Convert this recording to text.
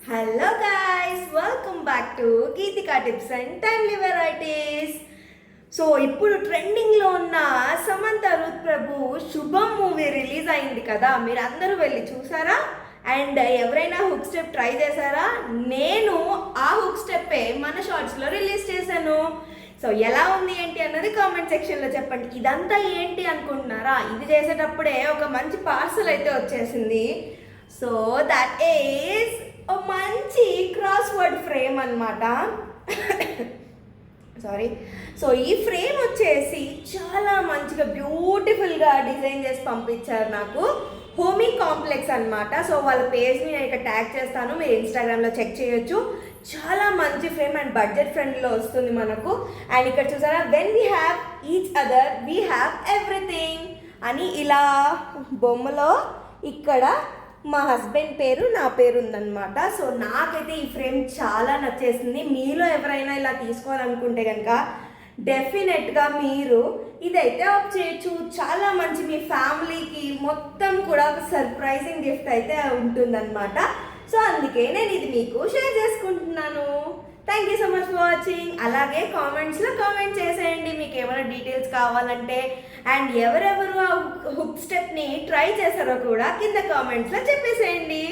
Hello guys, welcome back to Geetika tips and timely varieties. So ఇప్పుడు ట్రెండింగ్లో ఉన్న Samantha Ruth ప్రభు శుభం మూవీ రిలీజ్ అయింది కదా, మీరు అందరూ వెళ్ళి చూసారా? అండ్ ఎవరైనా హుక్ స్టెప్ ట్రై చేశారా? నేను ఆ హుక్ స్టెప్పే మన షార్ట్స్లో రిలీజ్ చేశాను. సో ఎలా ఉంది ఏంటి అన్నది కామెంట్ సెక్షన్లో చెప్పండి. ఇదంతా ఏంటి అనుకుంటున్నారా? ఇది చేసేటప్పుడే ఒక మంచి పార్సల్ అయితే వచ్చేసింది. సో దట్ ఈస్ ఓ మంచి క్రాస్ వర్డ్ ఫ్రేమ్ అనమాట. సారీ. సో ఈ ఫ్రేమ్ వచ్చేసి చాలా మంచిగా బ్యూటిఫుల్గా డిజైన్ చేసి పంపించారు నాకు. హోమీ కాంప్లెక్స్ అనమాట. సో వాళ్ళ పేజ్ని నేను ఇక్కడ ట్యాగ్ చేస్తాను, మీరు ఇన్స్టాగ్రామ్లో చెక్ చేయొచ్చు. చాలా మంచి ఫ్రేమ్ అండ్ బడ్జెట్ ఫ్రెండ్లీలో వస్తుంది మనకు. అండ్ ఇక్కడ చూసారా, when we have each other we have everything అని ఇలా బొమ్మలో ఇక్కడ మా హస్బెండ్ పేరు, నా పేరు ఉందన్నమాట. సో నాకైతే ఈ ఫ్రేమ్ చాలా నచ్చేసింది. మీలో ఎవరైనా ఇలా తీసుకోవాలనుకుంటే కనుక డెఫినెట్గా మీరు ఇదైతే ఆప్ చేయొచ్చు. చాలా మంచి, మీ ఫ్యామిలీకి మొత్తం కూడా ఒక సర్ప్రైజింగ్ గిఫ్ట్ అయితే ఉంటుందన్నమాట. సో అందుకే నేను ఇది మీకు షేర్ చేసుకుంటున్నాను. Thank you so much for watching. అలాగే కామెంట్స్లో కామెంట్ చేసేయండి మీకు ఏమైనా డీటెయిల్స్ కావాలంటే. అండ్ ఎవరెవరు ఆ హుక్ స్టెప్ని ట్రై చేశారో కూడా కింద కామెంట్స్లో చెప్పేసేయండి.